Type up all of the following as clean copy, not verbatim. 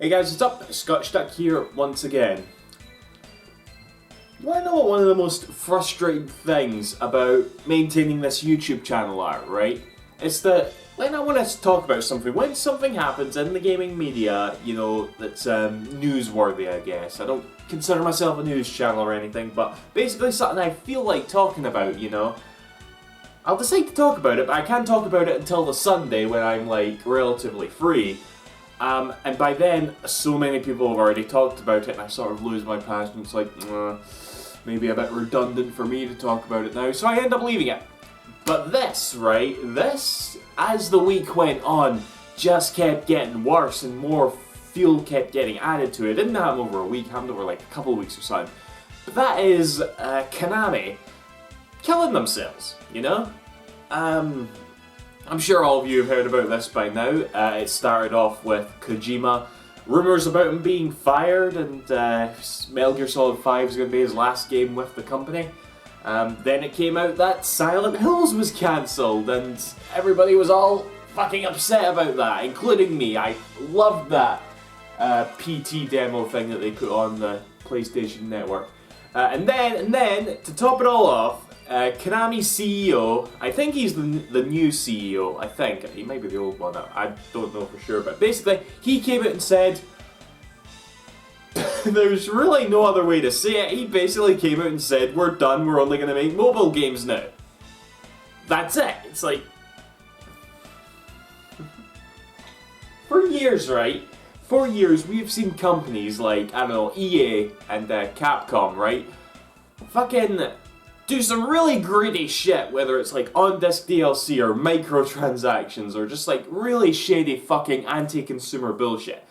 Hey guys, what's up? Scotch Duck here once again. You wanna know what one of the most frustrating things about maintaining this YouTube channel are, right? It's that when I want to talk about something, when something happens in the gaming media, you know, that's newsworthy, I guess. I don't consider myself a news channel or anything, but basically something I feel like talking about, you know. I'll decide to talk about it, but I can't talk about it until the Sunday when I'm like relatively free. And by then, so many people have already talked about it and I sort of lose my passion. It's like, maybe a bit redundant for me to talk about it now, so I end up leaving it. But this, right, as the week went on, just kept getting worse and more fuel kept getting added to it. It didn't happen over a week, it happened over like a couple of weeks or something. But that is Konami killing themselves, you know? I'm sure all of you have heard about this by now. It started off with Kojima, rumours about him being fired, and Metal Gear Solid 5 is going to be his last game with the company. Then it came out that Silent Hills was cancelled, and everybody was all fucking upset about that, including me. I loved that PT demo thing that they put on the PlayStation Network. And then, to top it all off, Konami CEO, I think he's the new CEO, I think. He might be the old one, I don't know for sure, but basically, he came out and said, there's really no other way to say it, he basically came out and said, we're done, we're only going to make mobile games now. That's it. It's like, for years, right? For years, we've seen companies like, I don't know, EA and Capcom, right? Fucking do some really greedy shit, whether it's like on-disc DLC or microtransactions or just like really shady fucking anti-consumer bullshit.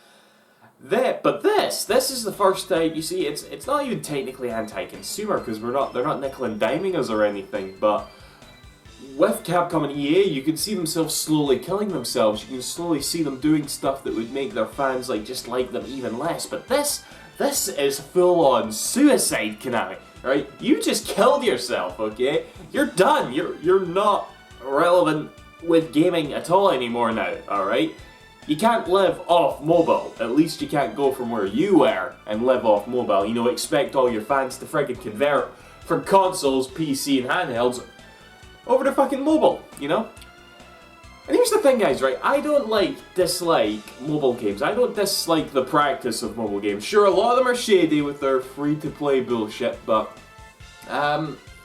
But this is the first time, you see, it's not even technically anti-consumer because they're not nickel and diming us or anything, but with Capcom and EA, you can see themselves slowly killing themselves. You can slowly see them doing stuff that would make their fans like just like them even less. But this is full-on suicide, Konami. Right? You just killed yourself, okay? You're done. You're not relevant with gaming at all anymore now, alright? You can't live off mobile. At least you can't go from where you were and live off mobile. You know, expect all your fans to friggin' convert from consoles, PC, and handhelds over to fucking mobile, you know? And here's the thing, guys, right? I don't dislike mobile games. I don't dislike the practice of mobile games. Sure, a lot of them are shady with their free-to-play bullshit, but,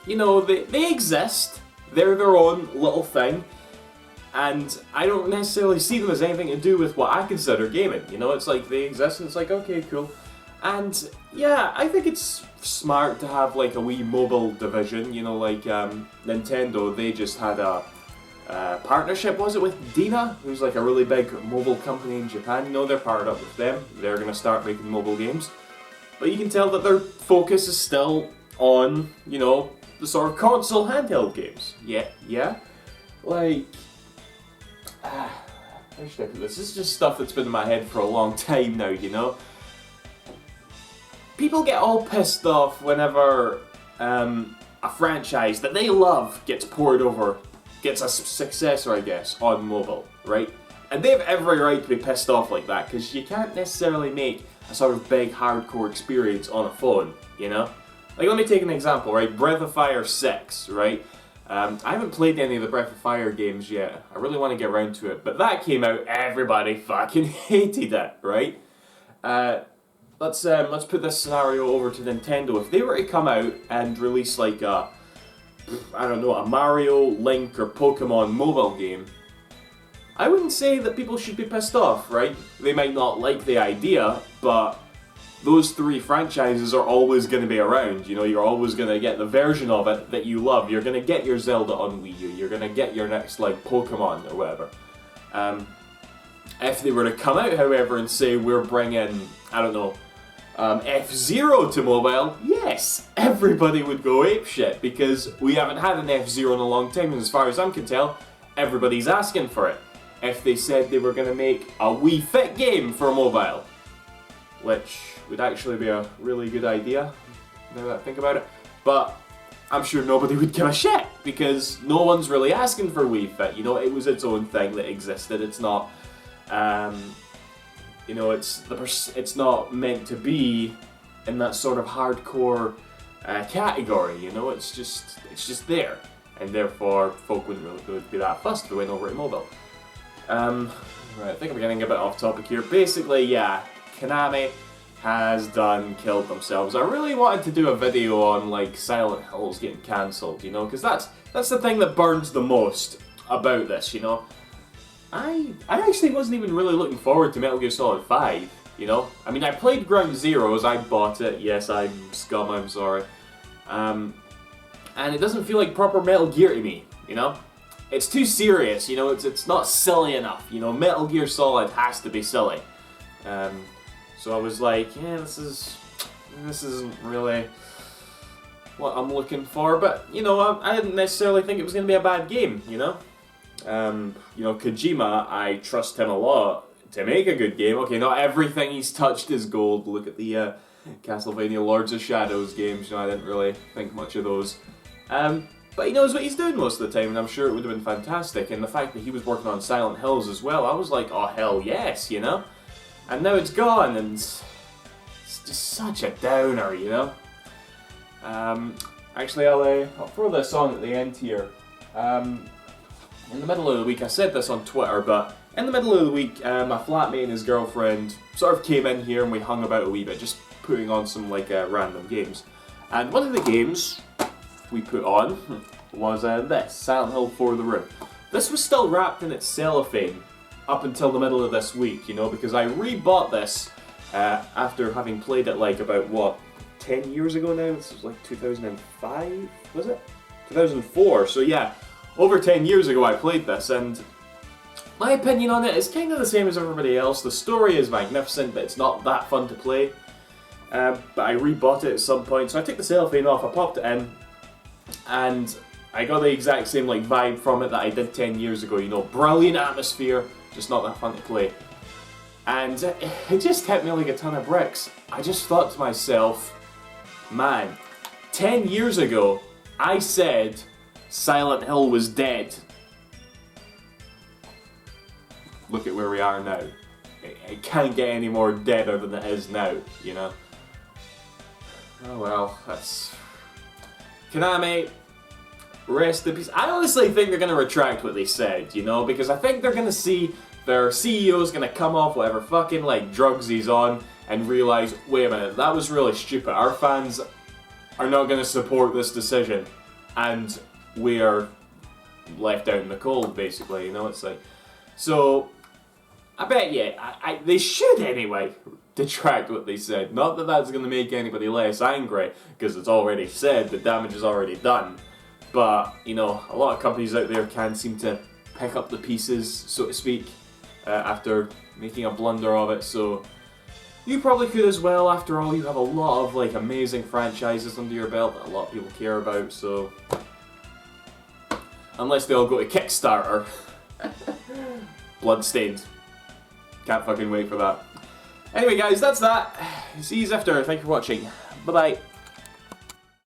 you know, they exist. They're their own little thing. And I don't necessarily see them as anything to do with what I consider gaming. You know, it's like they exist and it's like, okay, cool. And, yeah, I think it's smart to have, like, a wee mobile division. You know, like, Nintendo, they just had a partnership, was it, with Dina, who's like a really big mobile company in Japan. You know, they're partnered up with them. They're going to start making mobile games. But you can tell that their focus is still on, you know, the sort of console handheld games. Yeah. Like, how should I put this? This is just stuff that's been in my head for a long time now, you know? People get all pissed off whenever a franchise that they love gets a successor, I guess, on mobile, right? And they have every right to be pissed off like that, because you can't necessarily make a sort of big, hardcore experience on a phone, you know? Like, let me take an example, right? Breath of Fire 6, right? I haven't played any of the Breath of Fire games yet. I really want to get around to it. But that came out, everybody fucking hated it, right? Let's put this scenario over to Nintendo. If they were to come out and release like a Mario, Link, or Pokemon mobile game, I wouldn't say that people should be pissed off, right? They might not like the idea, but those three franchises are always going to be around. You know, you're always going to get the version of it that you love. You're going to get your Zelda on Wii U. You're going to get your next, like, Pokemon or whatever. If they were to come out, however, and say we're bringing, I don't know, F-Zero to mobile, yes, everybody would go apeshit, because we haven't had an F-Zero in a long time, and as far as I can tell, everybody's asking for it. If they said they were going to make a Wii Fit game for mobile, which would actually be a really good idea, now that I think about it, but I'm sure nobody would give a shit, because no one's really asking for Wii Fit, you know, it was its own thing that existed. It's not, you know, it's not meant to be in that sort of hardcore category. You know, it's just there, and therefore folk wouldn't really be that fussed if they went over to mobile. Right, I think we're getting a bit off topic here. Basically, yeah, Konami has killed themselves. I really wanted to do a video on like Silent Hills getting cancelled, you know, because that's the thing that burns the most about this, you know. I actually wasn't even really looking forward to Metal Gear Solid 5, you know. I mean, I played Ground Zeroes, I bought it, yes, I'm scum, I'm sorry. And it doesn't feel like proper Metal Gear to me, you know. It's too serious, you know, it's not silly enough, you know. Metal Gear Solid has to be silly. So I was like, yeah, this isn't really what I'm looking for, but, you know, I didn't necessarily think it was going to be a bad game, you know. You know, Kojima, I trust him a lot to make a good game. Okay, not everything he's touched is gold. Look at the Castlevania Lords of Shadows games, you know, I didn't really think much of those. But he knows what he's doing most of the time, and I'm sure it would have been fantastic. And the fact that he was working on Silent Hills as well, I was like, oh hell yes, you know? And now it's gone, and it's just such a downer, you know? Actually, I'll throw this on at the end here. In the middle of the week, I said this on Twitter, but in the middle of the week, my flatmate and his girlfriend sort of came in here and we hung about a wee bit, just putting on some like random games. And one of the games we put on was this, Silent Hill For the Room. This was still wrapped in its cellophane up until the middle of this week, you know, because I rebought this after having played it like about, what, 10 years ago now? This was like 2005, was it? 2004, so yeah, over 10 years ago I played this, and my opinion on it is kind of the same as everybody else. The story is magnificent, but it's not that fun to play. But I rebought it at some point, so I took the cellophane off, I popped it in, and I got the exact same like vibe from it that I did 10 years ago, you know, brilliant atmosphere, just not that fun to play. And it just hit me like a ton of bricks. I just thought to myself, man, 10 years ago, I said Silent Hill was dead. Look at where we are now. It can't get any more deader than it is now, you know? Oh well, that's... Konami, rest in peace. I honestly think they're going to retract what they said, you know, because I think they're going to see their CEO's going to come off whatever fucking like drugs he's on and realise, wait a minute, that was really stupid. Our fans are not going to support this decision, and we are left out in the cold, basically, you know. It's like, so I bet you, they should anyway detract what they said. Not that that's going to make anybody less angry, because it's already said, the damage is already done. But, you know, a lot of companies out there can seem to pick up the pieces, so to speak, after making a blunder of it, so you probably could as well. After all, you have a lot of like amazing franchises under your belt that a lot of people care about, so unless they all go to Kickstarter. Bloodstained. Can't fucking wait for that. Anyway guys, that's that. See you after. Thank you for watching. Bye bye.